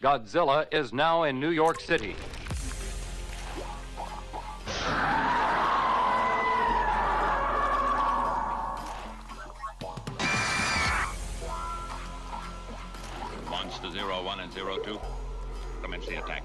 Godzilla is now in New York City. Monster 01 and 02, commence the attack.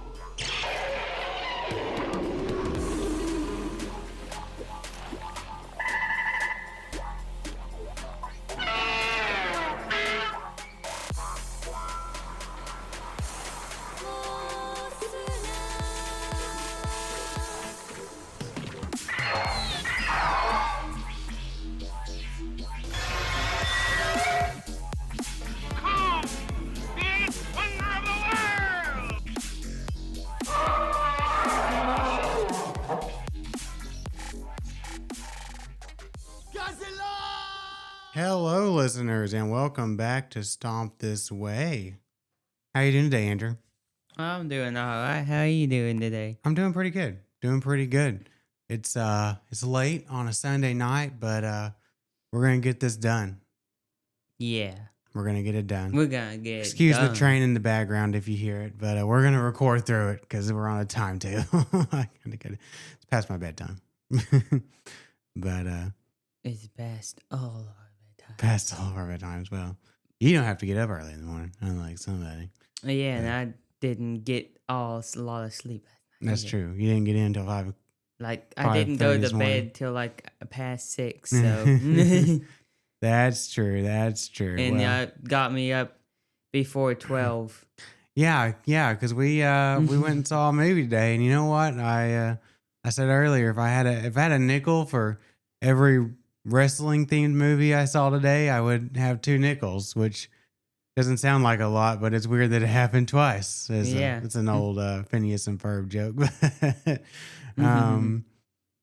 Hello, listeners, and welcome back to Stomp This Way. How you doing today, Andrew? I'm doing all right. How are you doing today? I'm doing pretty good. It's late on a Sunday night, but we're gonna get this done. Yeah, We're gonna get it done. we're gonna get Excuse it done. the train in the background if you hear it, but we're gonna record through it because we're on a timetable. It's past my bedtime, but It's past all of our time. past all of our bedtimes. Well, you don't have to get up early in the morning, unlike somebody. Yeah, and I didn't get a lot of sleep last night. That's true. You didn't get in until 5. Like, I didn't go 5:30 this to morning. bed till like past 6, so. And That's true. Well, got me up before 12. yeah, because we went and saw a movie today, and you know what? I said earlier, if I had a nickel for every wrestling themed movie I saw today, I would have 2 nickels, which doesn't sound like a lot, but it's weird that it happened twice. It's an old Phineas and Ferb joke.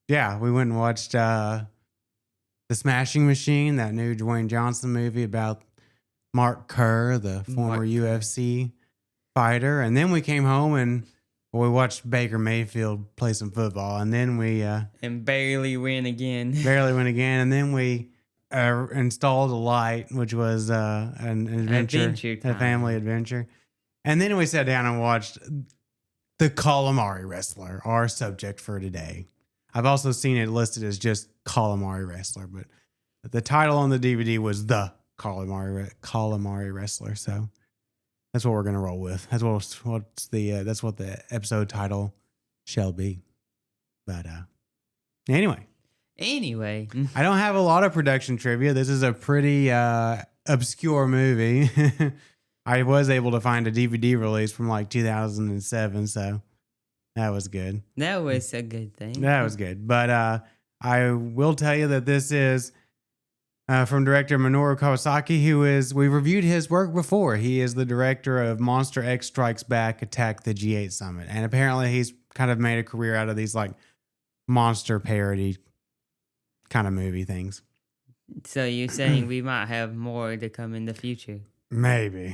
Yeah, we went and watched The Smashing Machine, that new Dwayne Johnson movie about Mark Kerr, the former UFC fighter. And then we came home and we watched Baker Mayfield play some football. And then we And barely win again. barely went again. And then we installed a light, which was an adventure, a family adventure. And then we sat down and watched The Calamari Wrestler, our subject for today. I've also seen it listed as just Calamari Wrestler, but the title on the DVD was The Calamari Wrestler. So that's what we're gonna roll with. That's what the episode title shall be. But anyway, I don't have a lot of production trivia. This is a pretty obscure movie. I was able to find a DVD release from like 2007, so that was good. That was a good thing. That was good. But I will tell you that this is from director Minoru Kawasaki, we reviewed his work before. He is the director of Monster X Strikes Back, Attack the G8 Summit. And apparently he's kind of made a career out of these like monster parody kind of movie things. So you're saying we might have more to come in the future? Maybe.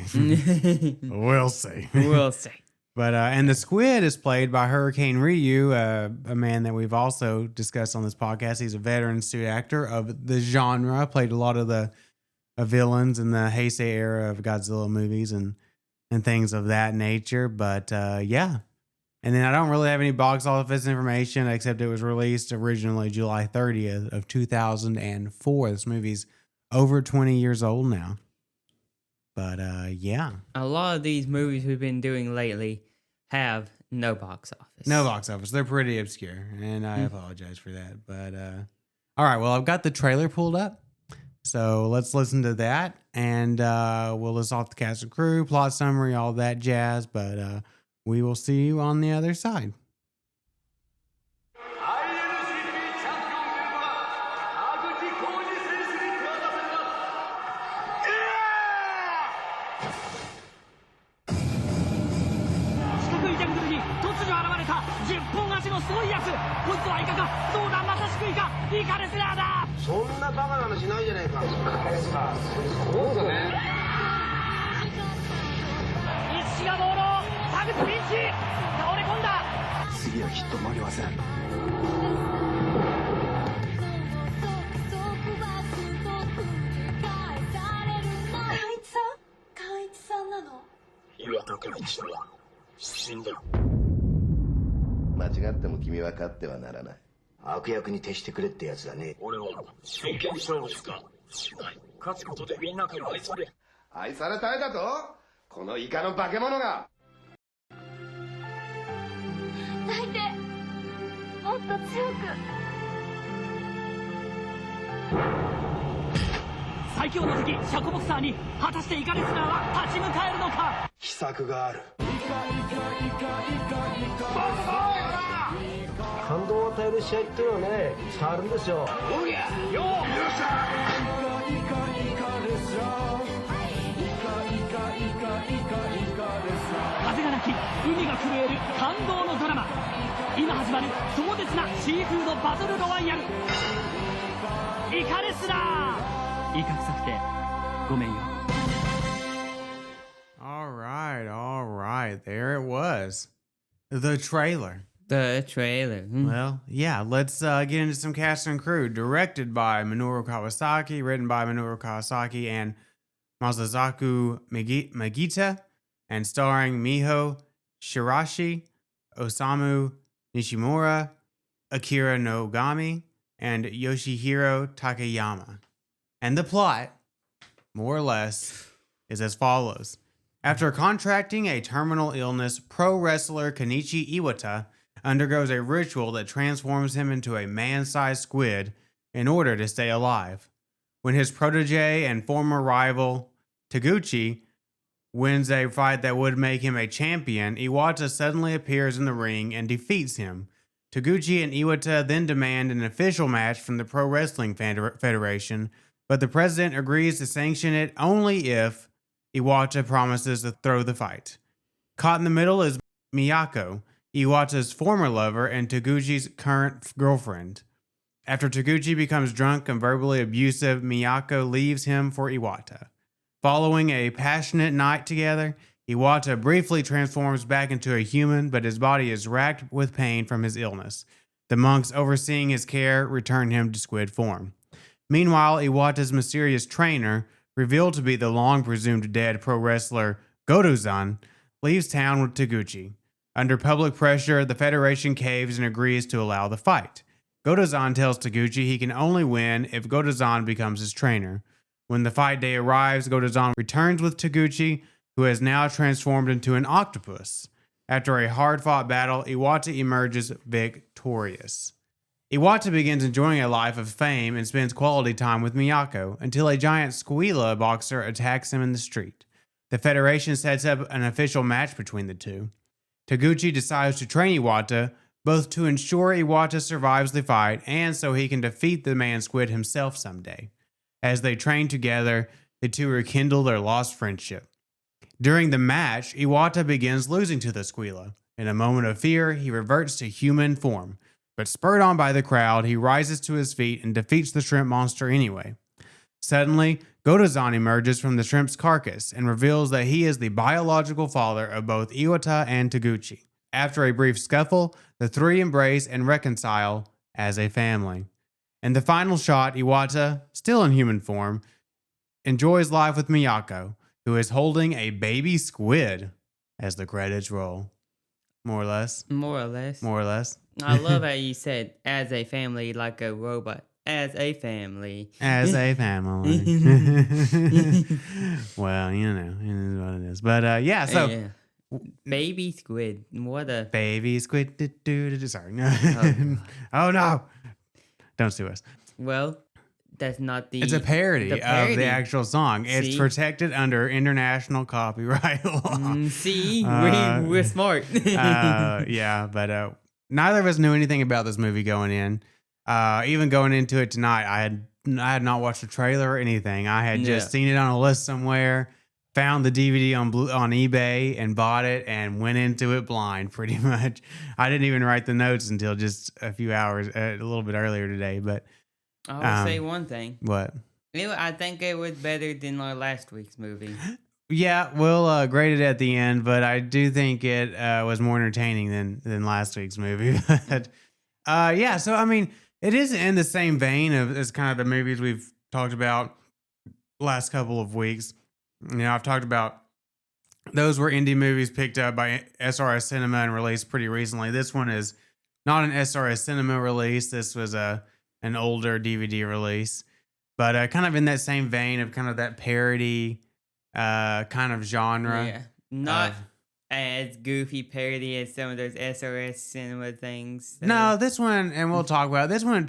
We'll see. We'll see. But and the squid is played by Hurricane Ryu, a man that we've also discussed on this podcast. He's a veteran suit actor of the genre, played a lot of the villains in the Heisei era of Godzilla movies and things of that nature. But yeah. And then I don't really have any box office information, except it was released originally July 30th of 2004. This movie's over 20 years old now. But yeah. A lot of these movies we've been doing lately have no box office. No box office. They're pretty obscure, and I apologize for that. But all right, well, I've got the trailer pulled up, so let's listen to that, and we'll list off the cast and crew, plot summary, all that jazz. But we will see you on the other side. 間違っても君は勝ってはならない。悪役に徹してくれってやつだね。俺は真剣勝負しかしない。勝つことでみんなから愛され。愛されたいだと？このイカの化け物が。泣いて。もっと強く。最強の敵シャコボクサーに果たしてイカレスラーは立ち向かえるのか。秘策がある。感動を与える試合っていうのはね、伝わるんですよ。おりゃよ風が鳴き海が震える感動のドラマ。今始まる壮絶なシーフードバトルロワイヤル。イカレスラー、イカ臭くてごめんよ。All right. There it was. The trailer. The trailer. Well, yeah, let's get into some cast and crew. Directed by Minoru Kawasaki, written by Minoru Kawasaki and Masazaku Magita, and starring Miho Shirashi, Osamu Nishimura, Akira Nogami, and Yoshihiro Takayama. And the plot, more or less, is as follows. After contracting a terminal illness, pro wrestler Kenichi Iwata undergoes a ritual that transforms him into a man-sized squid in order to stay alive. When his protege and former rival, Taguchi, wins a fight that would make him a champion, Iwata suddenly appears in the ring and defeats him. Taguchi and Iwata then demand an official match from the Pro Wrestling Federation, but the president agrees to sanction it only if Iwata promises to throw the fight. Caught in the middle is Miyako, Iwata's former lover and Taguchi's current girlfriend. After Taguchi becomes drunk and verbally abusive, Miyako leaves him for Iwata. Following a passionate night together, Iwata briefly transforms back into a human, but his body is racked with pain from his illness. The monks overseeing his care return him to squid form. Meanwhile, Iwata's mysterious trainer, revealed to be the long presumed dead pro wrestler Godozan, leaves town with Taguchi. Under public pressure, the Federation caves and agrees to allow the fight. Godozan tells Taguchi he can only win if Godozan becomes his trainer. When the fight day arrives, Godozan returns with Taguchi, who has now transformed into an octopus. After a hard-fought battle, Iwata emerges victorious. Iwata begins enjoying a life of fame and spends quality time with Miyako until a giant squila boxer attacks him in the street. The Federation sets up an official match between the two. Taguchi decides to train Iwata, both to ensure Iwata survives the fight and so he can defeat the man squid himself someday. As they train together, the two rekindle their lost friendship. During the match, Iwata begins losing to the squila. In a moment of fear, he reverts to human form. But spurred on by the crowd, he rises to his feet and defeats the shrimp monster anyway. Suddenly, Godozan emerges from the shrimp's carcass and reveals that he is the biological father of both Iwata and Taguchi. After a brief scuffle, the three embrace and reconcile as a family. In the final shot, Iwata, still in human form, enjoys life with Miyako, who is holding a baby squid as the credits roll. More or less. More or less. More or less. I love how you said as a family like a robot. As a family. As a family. Well, you know, it is what it is. But yeah, so. Yeah. Baby squid. What a. Baby squid. Sorry. Oh. Oh, no. Don't sue us. Well, that's not the. It's a parody of the actual song. It's See? protected under international copyright law. See? We're smart. Yeah, but neither of us knew anything about this movie going in. Even going into it tonight, I had not watched the trailer or anything. I had just seen it on a list somewhere, found the DVD on eBay and bought it and went into it blind pretty much. I didn't even write the notes until just a few hours, a little bit earlier today. But I will say one thing. What? I think it was better than our last week's movie. Yeah, we'll grade it at the end, but I do think it was more entertaining than last week's movie. But yeah, so I mean, it is in the same vein as kind of the movies we've talked about last couple of weeks. You know, I've talked about those were indie movies picked up by SRS Cinema and released pretty recently. This one is not an SRS Cinema release. This was an older DVD release, but kind of in that same vein of kind of that parody kind of genre. Yeah, not as goofy parody as some of those SRS Cinema things. So. No, this one, and we'll talk about it, this one.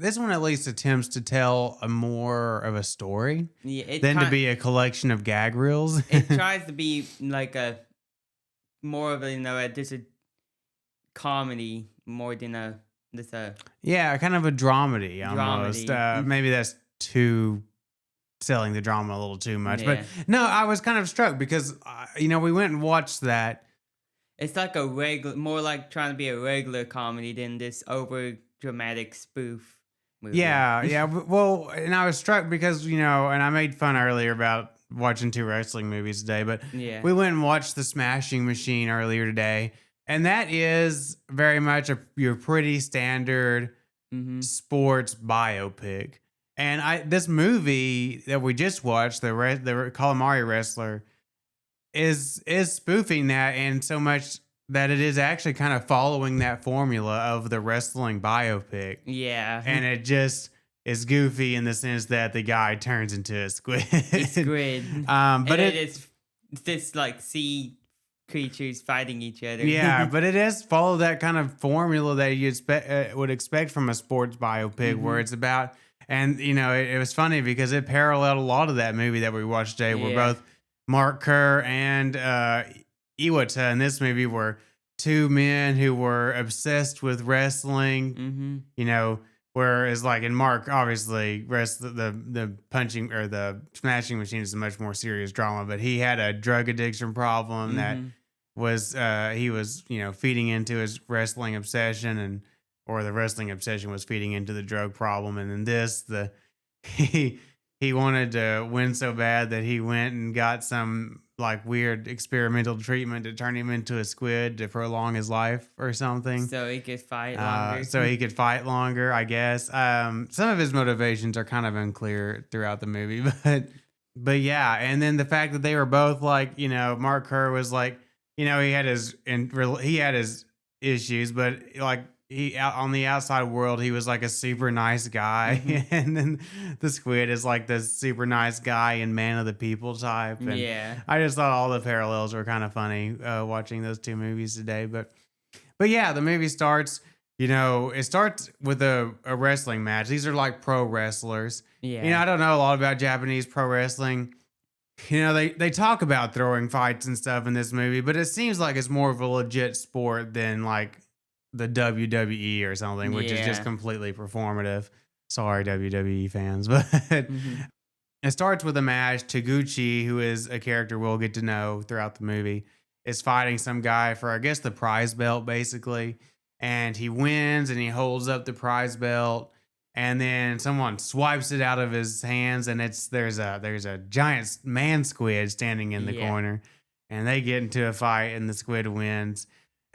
This one at least attempts to tell a more of a story than to be a collection of gag reels. It tries to be like a more of a just a comedy more than kind of a dramedy almost. Maybe that's too selling the drama a little too much, but no, I was kind of struck because we went and watched that. It's like more like trying to be a regular comedy than this over dramatic spoof movie. Yeah. Well, and I was struck because and I made fun earlier about watching 2 wrestling movies today, but we went and watched The Smashing Machine earlier today, and that is very much your pretty standard sports biopic. And this movie that we just watched, the Calamari Wrestler, is spoofing that, and so much that it is actually kind of following that formula of the wrestling biopic. Yeah. And it just is goofy in the sense that the guy turns into a squid. But it's this like sea creatures fighting each other. Yeah, but it does follow that kind of formula that you would expect from a sports biopic, where it's about. And, it was funny because it paralleled a lot of that movie that we watched today, where both Mark Kerr and Iwata in this movie were 2 men who were obsessed with wrestling, whereas like in Mark, obviously, the punching or the Smashing Machine is a much more serious drama, but he had a drug addiction problem that was, he was, feeding into his wrestling obsession or the wrestling obsession was feeding into the drug problem. And in this, he wanted to win so bad that he went and got some like weird experimental treatment to turn him into a squid to prolong his life or something. So he could fight longer. I guess. Some of his motivations are kind of unclear throughout the movie, but yeah. And then the fact that they were both like, Mark Kerr was like, he had his issues, but like, he on the outside world, he was like a super nice guy, and then the squid is like the super nice guy and man of the people type. And I just thought all the parallels were kind of funny watching those 2 movies today. But yeah, the movie starts. It starts with a wrestling match. These are like pro wrestlers. Yeah. I don't know a lot about Japanese pro wrestling. They talk about throwing fights and stuff in this movie, but it seems like it's more of a legit sport than like the WWE or something, which is just completely performative. Sorry, WWE fans, but it starts with a match. Taguchi, who is a character we'll get to know throughout the movie, is fighting some guy for, I guess, the prize belt, basically. And he wins, and he holds up the prize belt, and then someone swipes it out of his hands, and there's a giant man squid standing in the corner, and they get into a fight, and the squid wins.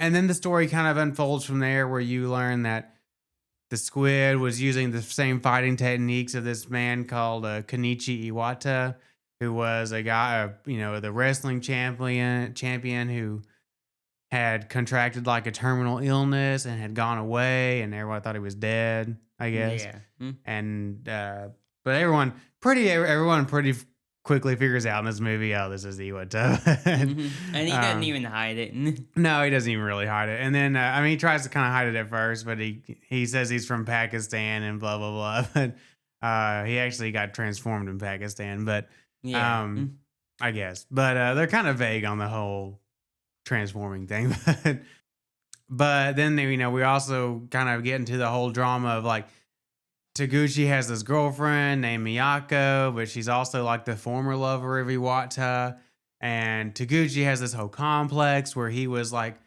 And then the story kind of unfolds from there, where you learn that the squid was using the same fighting techniques of this man called Kenichi Iwata, who was a guy, the wrestling champion who had contracted like a terminal illness and had gone away, and everyone thought he was dead, I guess. Yeah. And but everyone pretty quickly figures out in this movie, oh, this is Iwata. And he doesn't even hide it. No, he doesn't even really hide it. And then, he tries to kind of hide it at first, but he says he's from Pakistan and blah, blah, blah. But he actually got transformed in Pakistan, but I guess. But they're kind of vague on the whole transforming thing. But then, we also kind of get into the whole drama of like, Taguchi has this girlfriend named Miyako, but she's also like the former lover of Iwata. And Taguchi has this whole complex where he was like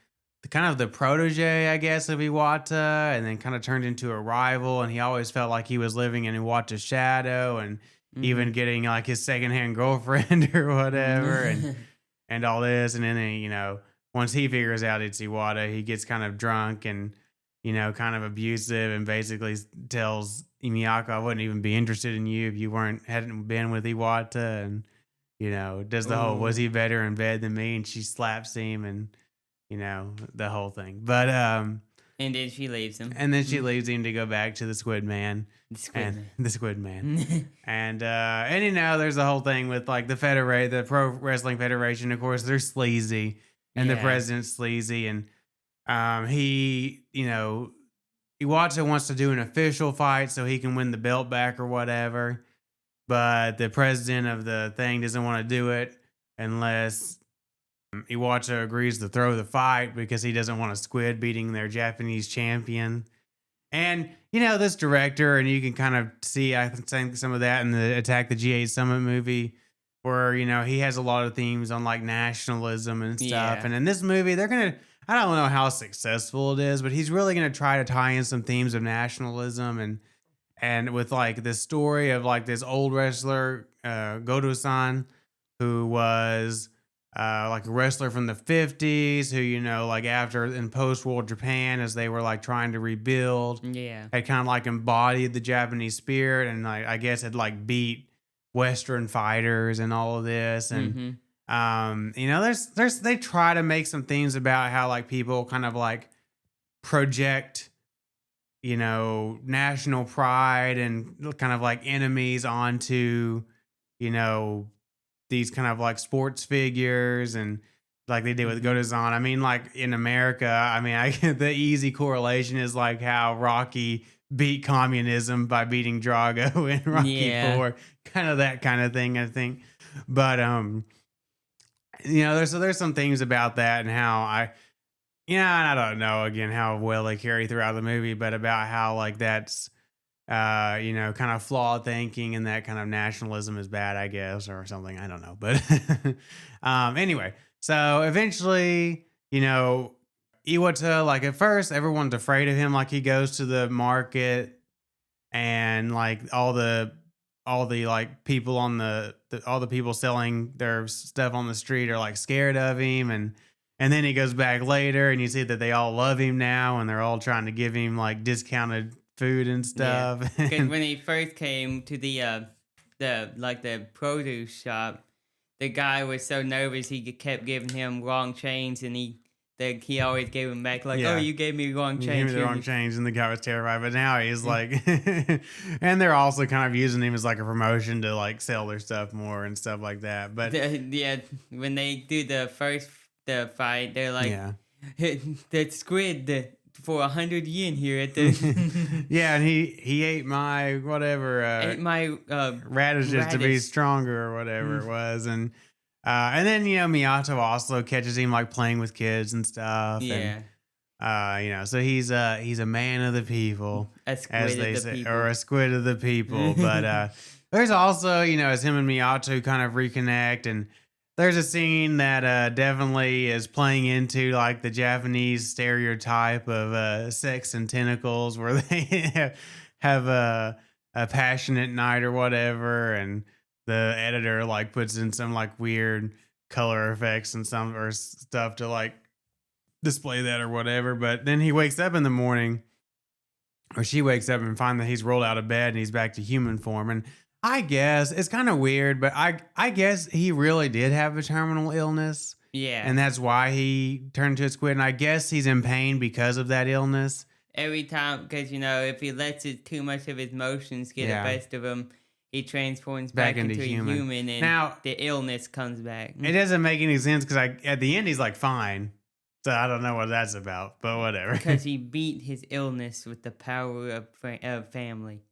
the protege, I guess, of Iwata, and then kind of turned into a rival. And he always felt like he was living in Iwata's shadow, and even getting like his secondhand girlfriend or whatever, and all this. And then, once he figures out it's Iwata, he gets kind of drunk and, kind of abusive, and basically tells Miyako, I wouldn't even be interested in you if you hadn't been with Iwata. And, does the whole, was he better in bed than me? And she slaps him and, the whole thing. But, and then she leaves him. And then she leaves him to go back to the Squid Man. The Squid Man. and there's the whole thing with like the Pro Wrestling Federation, of course, they're sleazy. And the president's sleazy. And Iwata wants to do an official fight so he can win the belt back or whatever. But the president of the thing doesn't want to do it unless Iwata agrees to throw the fight because he doesn't want a squid beating their Japanese champion. And, this director, and you can kind of see, I think, some of that in the Attack the G8 Summit movie where, he has a lot of themes on like nationalism and stuff. Yeah. And in this movie, they're going to, I don't know how successful it is, but he's really going to try to tie in some themes of nationalism and with like this story of like this old wrestler, Goto-san, who was like a wrestler from the 50s who, like after in post-war Japan, as they were like trying to rebuild, had kind of like embodied the Japanese spirit and like, I guess had like beat Western fighters and all of this. And, they try to make some themes about how like people kind of like project, national pride and kind of like enemies onto, these kind of like sports figures and like they did with Goto-san. I mean, like in America, the easy correlation is like how Rocky beat communism by beating Drago in Rocky 4, kind of that kind of thing, I think. But, there's some things about that and how I don't know again how well they carry throughout the movie, but about how like that's kind of flawed thinking and that kind of nationalism is bad, I guess, or something. I don't know. But anyway, so eventually, Iwata, like at first everyone's afraid of him. Like he goes to the market and like all the like people on all the people selling their stuff on the street are like scared of him. And then he goes back later and you see that they all love him now and they're all trying to give him like discounted food and stuff. Because when he first came to the produce shop, the guy was so nervous he kept giving him wrong change, and he always gave him back like, "Oh, you gave me the wrong change." You gave me the wrong change, and the guy was terrified. But now he's like, and they're also kind of using him as like a promotion to like sell their stuff more and stuff like that. But when they do the fight, they're like, "The squid." For 100 yen here at the and he ate my whatever radishes to be stronger or whatever it was, and then Miyato also catches him like playing with kids and stuff, and so he's a man of the people, as they say, or a squid of the people. But there's also as him and Miyato kind of reconnect, and there's a scene that definitely is playing into like the Japanese stereotype of sex and tentacles, where they have a passionate night or whatever, and the editor like puts in some like weird color effects and some or stuff to like display that or whatever. But then he wakes up in the morning, or she wakes up and finds that he's rolled out of bed and he's back to human form. And I guess it's kind of weird, but I guess he really did have a terminal illness. Yeah. And that's why he turned to a squid. And I guess he's in pain because of that illness. Every time, because, if he lets too much of his emotions get the best of him, he transforms back into a human, and now, the illness comes back. It doesn't make any sense because at the end he's like fine. So I don't know what that's about, but whatever. Because he beat his illness with the power of family.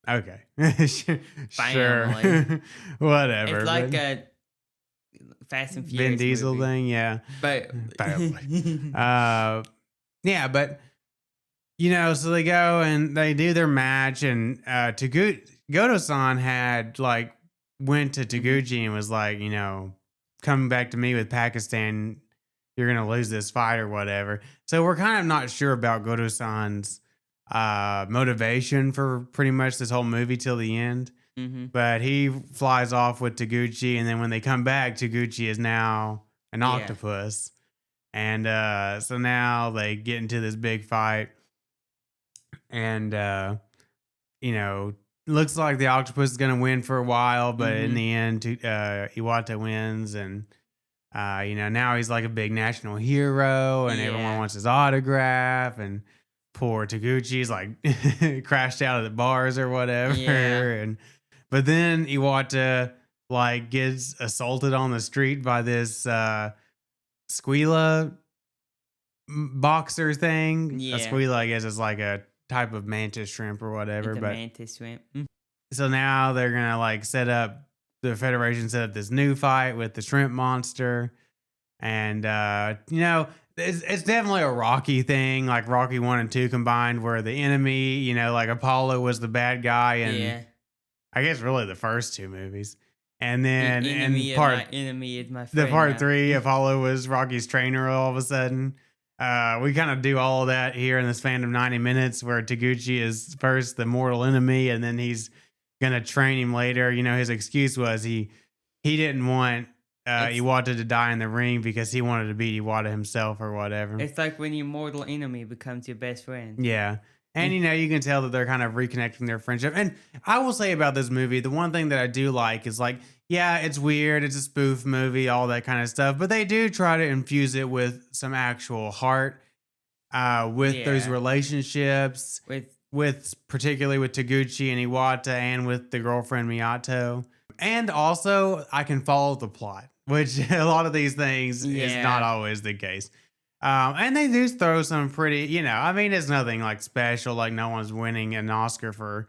Okay. Sure. Whatever. It's like a Fast and Furious Vin Diesel movie. Thing, yeah. But yeah, but so they go and they do their match, and Goto-san had like went to Taguchi and was like, coming back to me with Pakistan, you're gonna lose this fight or whatever. So we're kind of not sure about Goto-san's motivation for pretty much this whole movie till the end. But he flies off with Taguchi, and then when they come back, Taguchi is now an octopus. And so now they get into this big fight, and looks like the octopus is gonna win for a while, but in Mhm. the end, Iwata wins, and now he's like a big national hero, and everyone Yeah. wants his autograph, and poor Taguchi's like crashed out at the bars or whatever, Yeah. but then Iwata like gets assaulted on the street by this squila boxer thing. A Yeah. squila, I guess, is like a type of mantis shrimp or whatever. The But mantis shrimp. so now they're gonna like set up the Federation set up this new fight with the shrimp monster, and it's definitely a Rocky thing, like Rocky 1 and 2 combined, where the enemy, like Apollo was the bad guy, and Yeah. I guess really the first two movies, and then Enemy in of part my enemy is my the friend. part now. 3, Apollo was Rocky's trainer all of a sudden. We kind of do all of that here in the span of 90 minutes, where Taguchi is first the mortal enemy, and then he's gonna train him later. His excuse was he didn't want Iwata to die in the ring because he wanted to beat Iwata himself or whatever. It's like when your mortal enemy becomes your best friend. Yeah. And you can tell that they're kind of reconnecting their friendship. And I will say about this movie, the one thing that I do like is like, yeah, it's weird, it's a spoof movie, all that kind of stuff, but they do try to infuse it with some actual heart, with those Yeah. relationships, with particularly with Taguchi and Iwata, and with the girlfriend Miyato. And also, I can follow the plot, which a lot of these things is Yeah. not always the case. And they do throw some pretty, it's nothing like special, like no one's winning an Oscar for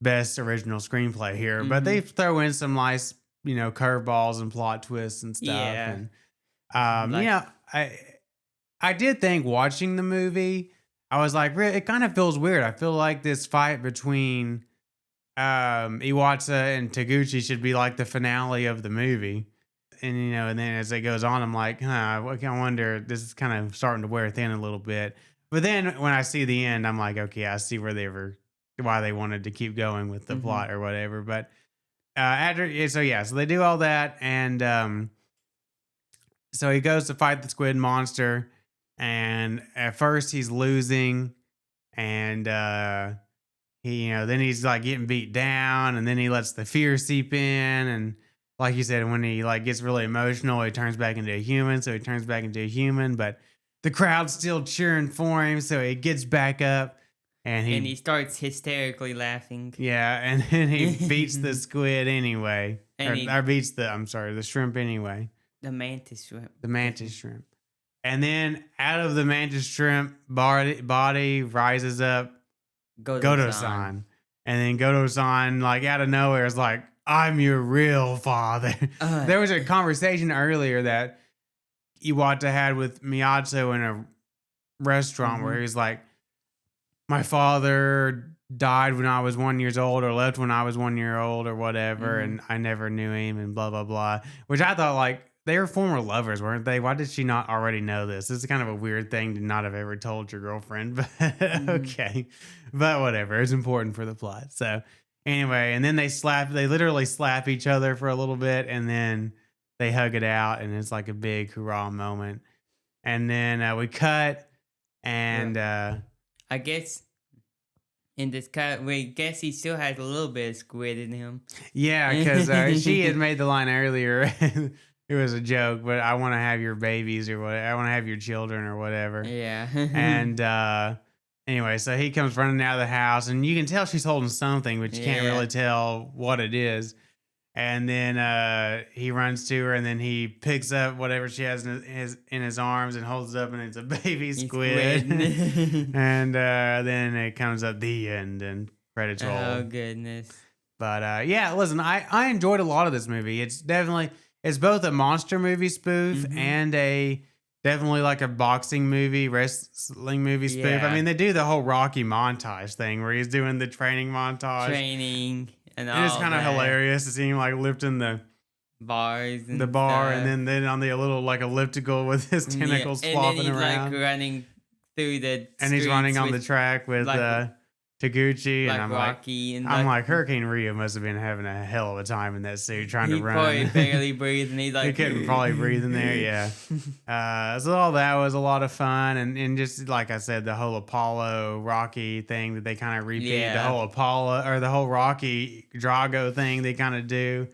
best original screenplay here, but they throw in some nice, curveballs and plot twists and stuff. Yeah. And, I did think watching the movie, I was like, it kind of feels weird. I feel like this fight between Iwata and Taguchi should be like the finale of the movie. And and then as it goes on, I'm like, I wonder, this is kind of starting to wear thin a little bit. But then when I see the end, I'm like, okay, I see why they wanted to keep going with the plot or whatever. But so they do all that, and so he goes to fight the squid monster, and at first he's losing, and then he's like getting beat down, and then he lets the fear seep in, and like you said, when he like gets really emotional, he turns back into a human. So he turns back into a human, but the crowd's still cheering for him. So he gets back up, and he starts hysterically laughing. Yeah, and then he beats the squid anyway, or beats the shrimp anyway. The mantis shrimp. The mantis shrimp, and then out of the mantis shrimp body rises up Godo-san, and then Godo-san like out of nowhere is like, I'm your real father. There was a conversation earlier that Iwata had with Miyato in a restaurant where he's like, my father died when I was 1 year old, or left when I was 1 year old, or whatever, and I never knew him, and blah, blah, blah. Which I thought, like, they were former lovers, weren't they? Why did she not already know this? This is kind of a weird thing to not have ever told your girlfriend, but okay. But whatever, it's important for the plot. So anyway, and then they literally slap each other for a little bit, and then they hug it out, and it's like a big hurrah moment. And then we cut, and I guess in this cut, we guess he still has a little bit of squid in him. Yeah, because she had made the line earlier. It was a joke, but I want to have your babies or whatever. I want to have your children or whatever. Yeah. And anyway, so he comes running out of the house, and you can tell she's holding something, but you can't really tell what it is. And then he runs to her, and then he picks up whatever she has in his arms and holds it up, and it's a baby squid. And then it comes up the end, and credits roll. Oh, goodness. But listen, I enjoyed a lot of this movie. It's both a monster movie spoof and definitely like a boxing movie, wrestling movie spoof. Yeah. I mean, they do the whole Rocky montage thing where he's doing the training montage. And it's kind of hilarious to see him like lifting the bars and the bar, stuff. and then on the little like elliptical with his tentacles flopping and then he's around. like running through the and he's running on the with, track with like, Taguchi, like and I'm Rocky, like, and I'm like, Hurricane Ryu must have been having a hell of a time in that suit trying to he run. probably barely breathed, and he's like, he couldn't probably breathe in there. Yeah. So all that was a lot of fun, and just like I said, the whole Apollo Rocky thing that they kind of repeat, the whole Apollo or the whole Rocky Drago thing they kind of do.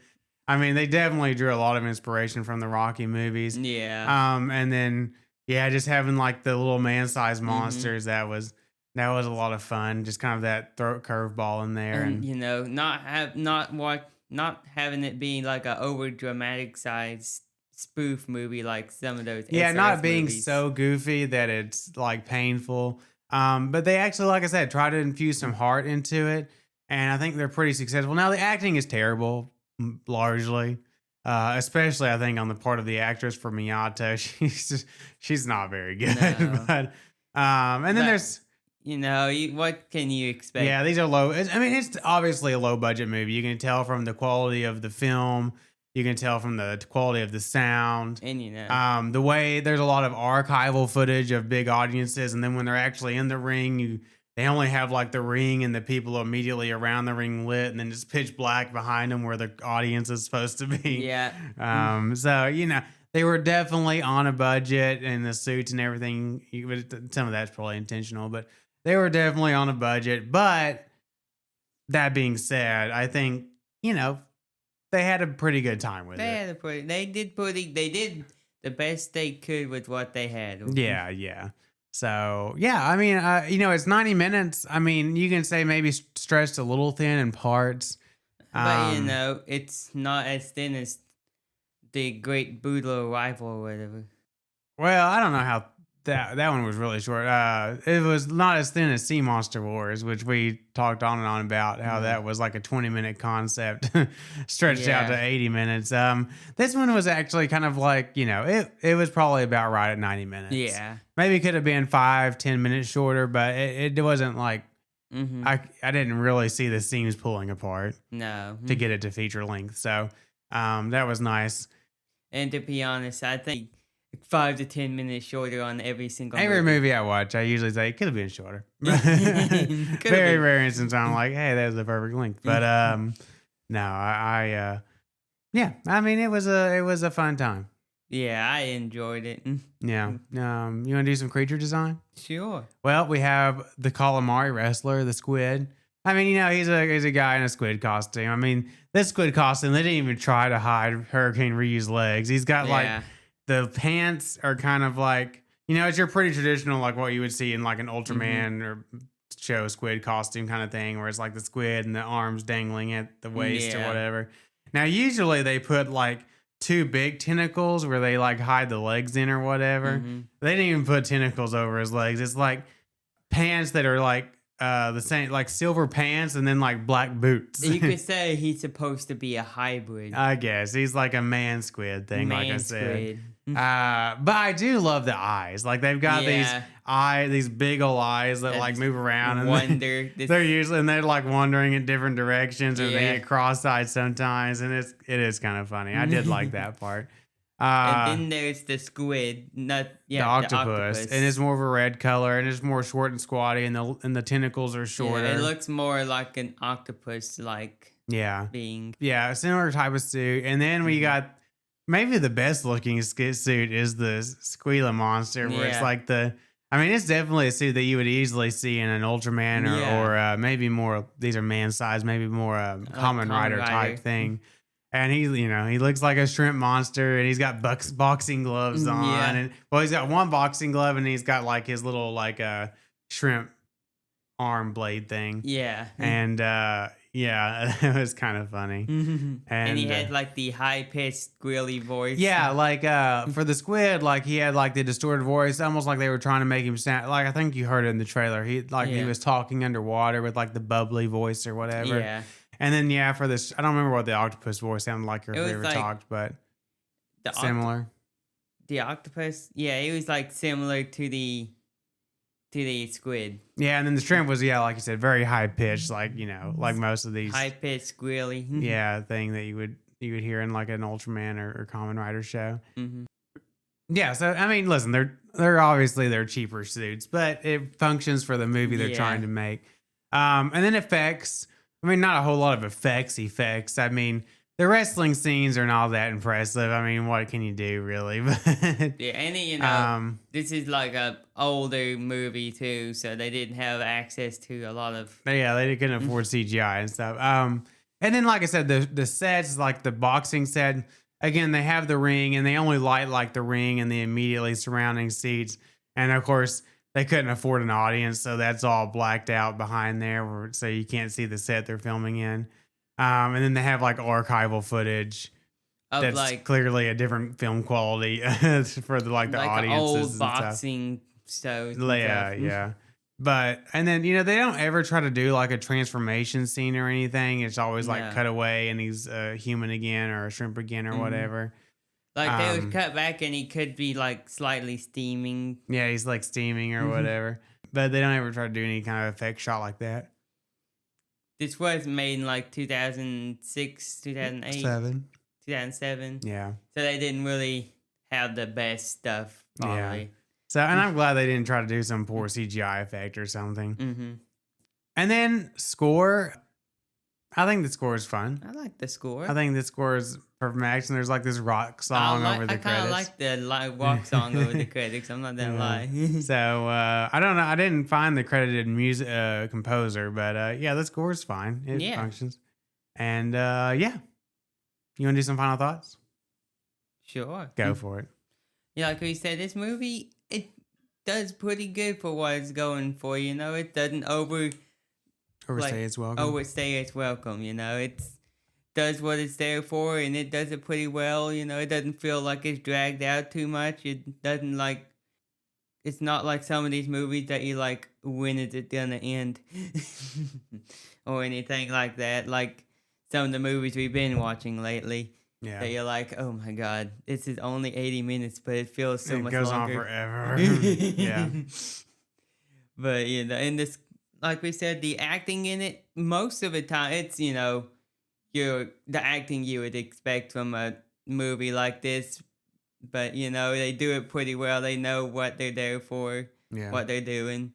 I mean, they definitely drew a lot of inspiration from the Rocky movies. Yeah. And then just having like the little man-sized monsters that was a lot of fun. Just kind of that throat curveball in there, and you know, not having it being like a over dramatic size spoof movie like some of those. Yeah, SRS not being movies. so goofy that it's like painful. But they actually, like I said, try to infuse some heart into it, and I think they're pretty successful. Now the acting is terrible, largely. Especially I think on the part of the actress for Miyato, she's not very good. No. And then there's, you know, what can you expect? yeah, these are low. I mean, it's obviously a low budget movie. You can tell from the quality of the film. You can tell from the quality of the sound. And you know, the way there's a lot of archival footage of big audiences, and then when they're actually in the ring, they only have like the ring and the people immediately around the ring lit, and then just pitch black behind them where the audience is supposed to be. Yeah. So you know, they were definitely on a budget, and the suits and everything. Some of that's probably intentional, but they were definitely on a budget. But that being said, I think, you know, they had a pretty good time with it. They did the best they could with what they had. Yeah. So, yeah, I mean, you know, it's 90 minutes. I mean, you can say maybe stretched a little thin in parts. But, you know, it's not as thin as the Great Budo Arrival or whatever. Well, I don't know how that one was really short. It was not as thin as Sea Monster Wars, which we talked on and on about, how that was like a 20-minute concept stretched out to 80 minutes. This one was actually kind of like, you know, it was probably about right at 90 minutes. Yeah. Maybe it could have been 5-10 minutes shorter, but it wasn't like, I didn't really see the seams pulling apart to get it to feature length. So that was nice. And to be honest, I think 5 to 10 minutes shorter on every movie I watch, I usually say it could have been shorter. Very rare instance I'm like, hey, that was the perfect length. But no, I mean, it was a fun time. Yeah, I enjoyed it. Yeah. You want to do some creature design? Sure. Well, we have the Calamari Wrestler, the squid. I mean, you know, he's a guy in a squid costume. I mean, this squid costume, they didn't even try to hide Hurricane Ryu's legs. He's got like, the pants are kind of like, you know, it's your pretty traditional, like what you would see in like an Ultraman or show squid costume kind of thing, where it's like the squid and the arms dangling at the waist or whatever. Now, usually they put like 2 big tentacles where they like hide the legs in or whatever. They didn't even put tentacles over his legs. It's like pants that are like the same, like silver pants and then like black boots. You could say he's supposed to be a hybrid. I guess he's like a man squid thing, like I said. Squid. But I do love the eyes. Like they've got these big old eyes that like move around and wonder. they're like wandering in different directions, or they get cross-eyed sometimes, and it is kind of funny. I did like that part. And then there's the squid, the octopus, and it's more of a red color, and it's more short and squatty, and the tentacles are shorter. Yeah, it looks more like an octopus, like being. Yeah, similar type of suit, and then we got. Maybe the best looking suit is the Squealer monster, where it's like it's definitely a suit that you would easily see in an Ultraman or maybe more, these are man size, maybe more Kamen Rider type thing. And he looks like a shrimp monster, and he's got boxing gloves on. And he's got one boxing glove, and he's got like his little like shrimp arm blade thing. Yeah. And it was kind of funny. And he had like the high-pitched squealy voice. Yeah, like for the squid, like he had like the distorted voice, almost like they were trying to make him sound like, I think you heard it in the trailer. He was talking underwater with like the bubbly voice or whatever. Yeah. And then for this, I don't remember what the octopus voice sounded like or if they ever talked, but similar. The octopus, it was like similar to the squid. Yeah, and then the shrimp was, like you said, very high pitched, like, like most of these high pitched squealy. Thing that you would hear in like an Ultraman or Kamen Rider show. Yeah, so I mean, listen, they're obviously they're cheaper suits, but it functions for the movie they're trying to make. And then effects. I mean, not a whole lot of effects. I mean, the wrestling scenes are not that impressive. I mean, what can you do, really? But Yeah, and this is like a older movie too, so they didn't have access to a lot of. But yeah, they couldn't afford CGI and stuff. And then, like I said, the sets, like the boxing set, again, they have the ring, and they only light like the ring and the immediately surrounding seats. And of course, they couldn't afford an audience, so that's all blacked out behind there, so you can't see the set they're filming in. And then they have like archival footage that's like clearly a different film quality for the like audiences. Old boxing shows. Yeah. But and then they don't ever try to do like a transformation scene or anything. It's always like cut away and he's a human again or a shrimp again or whatever. Like they would cut back and he could be like slightly steaming. Yeah, he's like steaming or whatever. But they don't ever try to do any kind of effect shot like that. This was made in like 2006, 2008, 2007. Yeah. So they didn't really have the best stuff, probably. Yeah. So, and I'm glad they didn't try to do some poor CGI effect or something. Mm-hmm. And then score. I think the score is fun. I like the score. I think the score is perfect match, and there's like this rock song over the credits. I kind of like the rock song over the credits. I'm not gonna lie. So I don't know. I didn't find the credited music composer, but yeah, the score is fine. It functions. And yeah, you want to do some final thoughts? Sure. Go for it. Yeah, like we said, this movie it does pretty good for what it's going for. It doesn't overstay its welcome. It does what it's there for, and it does it pretty well. It doesn't feel like it's dragged out too much. It doesn't it's not like some of these movies that you like, when is it gonna end? Or anything like that. Like some of the movies we've been watching lately. Yeah. That you're like, oh my God, this is only 80 minutes, but it feels so much longer. It goes on forever. Yeah. But, in this, like we said, the acting in it, most of the time, it's, the acting you would expect from a movie like this. But, they do it pretty well. They know what they're there for, what they're doing.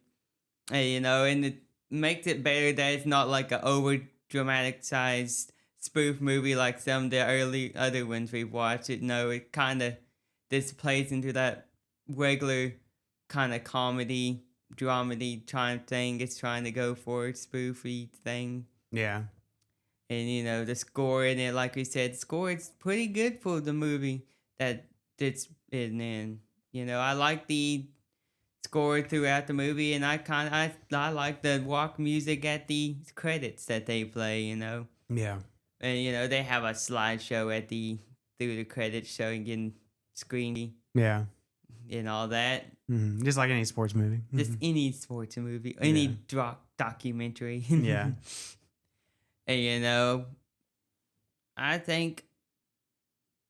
And, and it makes it better that it's not like an over dramatic sized spoof movie like some of the early other ones we've watched. It kind of displays into that regular kind of comedy, dramedy kind of thing it's trying to go for, spoofy thing. Yeah. And, the score in it, like we said, the score is pretty good for the movie that it's in. I like the score throughout the movie, and I like the rock music at the credits that they play, Yeah. And, they have a slideshow through the credits showing in screen. Yeah. And all that. Mm-hmm. Just like any sports movie. Just any sports movie. Any documentary. Yeah. And, I think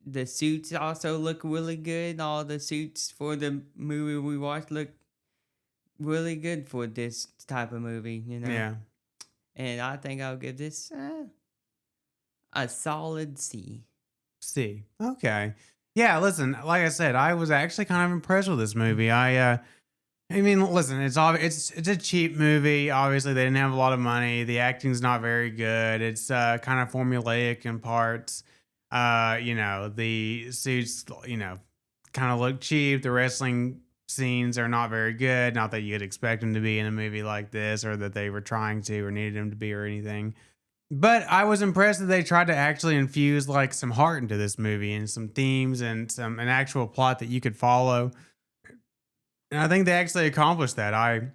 the suits also look really good. All the suits for the movie we watched look really good for this type of movie, Yeah. And I think I'll give this a solid C. C. Okay. Yeah, listen, like I said, I was actually kind of impressed with this movie. I mean, listen, it's a cheap movie. Obviously, they didn't have a lot of money. The acting's not very good. It's kind of formulaic in parts. The suits, kind of look cheap. The wrestling scenes are not very good. Not that you'd expect them to be in a movie like this, or that they were trying to or needed them to be or anything. But I was impressed that they tried to actually infuse like some heart into this movie and some themes and an actual plot that you could follow. And I think they actually accomplished that. I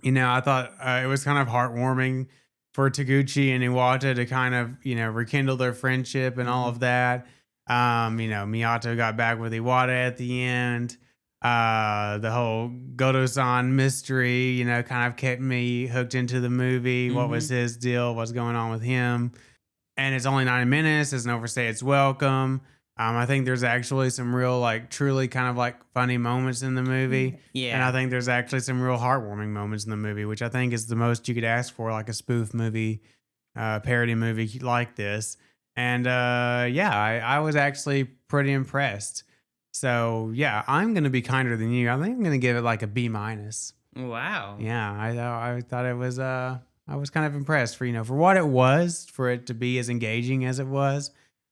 thought it was kind of heartwarming for Taguchi and Iwata to kind of, rekindle their friendship and all of that. Miyato got back with Iwata at the end. The whole Goto-san mystery, kind of kept me hooked into the movie. Mm-hmm. What was his deal? What's going on with him? And it's only 90 minutes. Doesn't overstay its welcome. I think there's actually some real, truly kind of funny moments in the movie. Yeah. And I think there's actually some real heartwarming moments in the movie, which I think is the most you could ask for, like a spoof movie, parody movie like this. And I was actually pretty impressed. So yeah, I'm going to be kinder than you. I think I'm going to give it a B-. Wow. Yeah, I thought it was I was kind of impressed for what it was, for it to be as engaging as it was.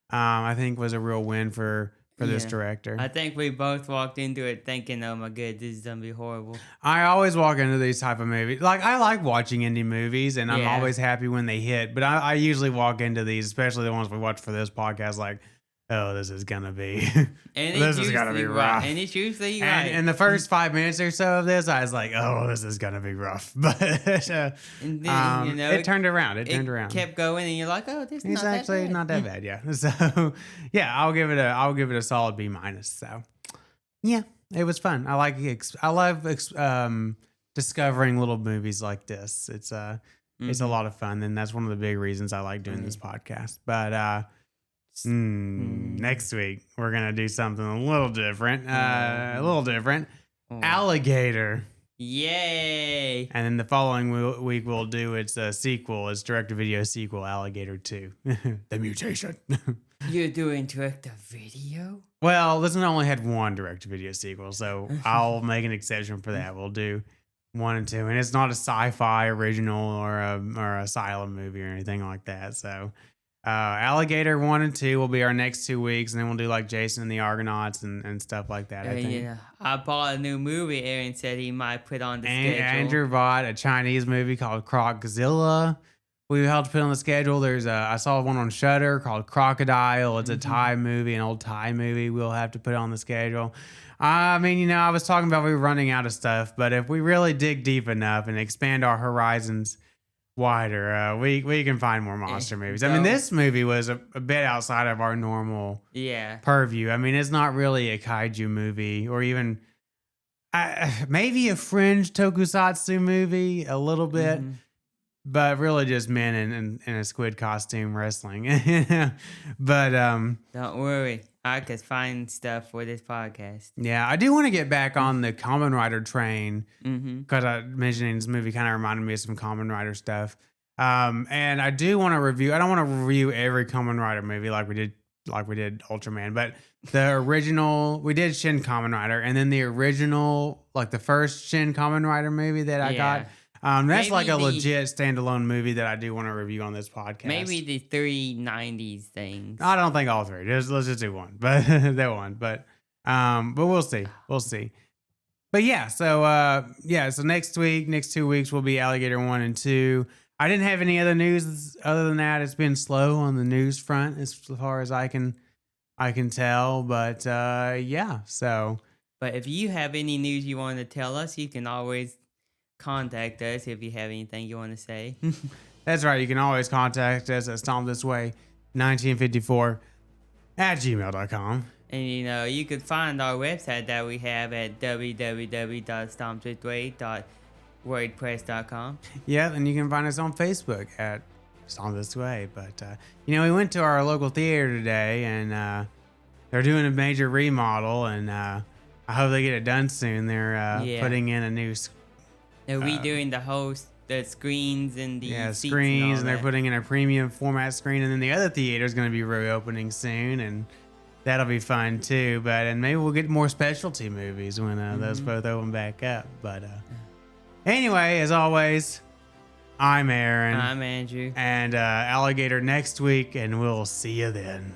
I think was a real win for this director. I think we both walked into it thinking, "Oh my god, this is gonna be horrible." I always walk into these type of movies. Like, I like watching indie movies, and I'm always happy when they hit. But I usually walk into these, especially the ones we watch for this podcast, like, oh, this is gonna be, this is gonna be rough. And it's usually and in the first 5 minutes or so of this, I was like, oh, this is gonna be rough. But and then, it turned around. It turned around. Kept going, and you're like, oh, this is It's actually not that bad. Yeah. So yeah, I'll give it a solid B-. So yeah, it was fun. I love discovering little movies like this. It's a lot of fun, and that's one of the big reasons I like doing this podcast. But next week we're gonna do something a little different. Alligator. Yay! And then the following week we'll do its sequel, its direct-to-video sequel, Alligator 2, The Mutation. You're doing direct-to-video? Well, this one only had one direct-to-video sequel, so I'll make an exception for that. We'll do 1 and 2, and it's not a sci-fi original or a asylum movie or anything like that. So Alligator 1 and 2 will be our next 2 weeks, and then we'll do like Jason and the Argonauts and stuff like that. I think. Yeah, I bought a new movie. Aaron said he might put on the schedule. Andrew bought a Chinese movie called Croczilla. We helped put on the schedule. I saw one on Shudder called Crocodile. It's a Thai movie, an old Thai movie. We'll have to put on the schedule. I mean, I was talking about we were running out of stuff, but if we really dig deep enough and expand our horizons wider, we can find more monster movies. I mean, this movie was a bit outside of our normal purview. I mean, it's not really a kaiju movie, or even maybe a fringe tokusatsu movie a little bit, but really just men in a squid costume wrestling. But don't worry, I could find stuff for this podcast. Yeah, I do want to get back on the Kamen Rider train, because mentioning this movie kind of reminded me of some Kamen Rider stuff. And I do want to review. I don't want to review every Kamen Rider movie like we did Ultraman, but the original, we did Shin Kamen Rider, and then the original, like the first Shin Kamen Rider movie that I got. That's maybe like a legit standalone movie that I do want to review on this podcast. Maybe the 3 90s things. I don't think all 3. Let's just do one, but that one. But we'll see. We'll see. But yeah, so so next 2 weeks will be Alligator 1 and 2. I didn't have any other news other than that. It's been slow on the news front as far as I can tell. But yeah, so. But if you have any news you want to tell us, you can always contact us if you have anything you want to say. That's right. You can always contact us at stompthisway1954@gmail.com. And you could find our website that we have at www.stompthisway.wordpress.com. Yeah, and you can find us on Facebook at Stomp This Way. But we went to our local theater today, and they're doing a major remodel, and I hope they get it done soon. They're putting in a new. They're redoing the screens and the seats screens, and they're that. putting in a premium format screen, and then the other theater is going to be reopening soon, and that'll be fun too. And maybe we'll get more specialty movies when those both open back up. But anyway, as always, I'm Aaron. I'm Andrew. And Alligator next week, and we'll see you then.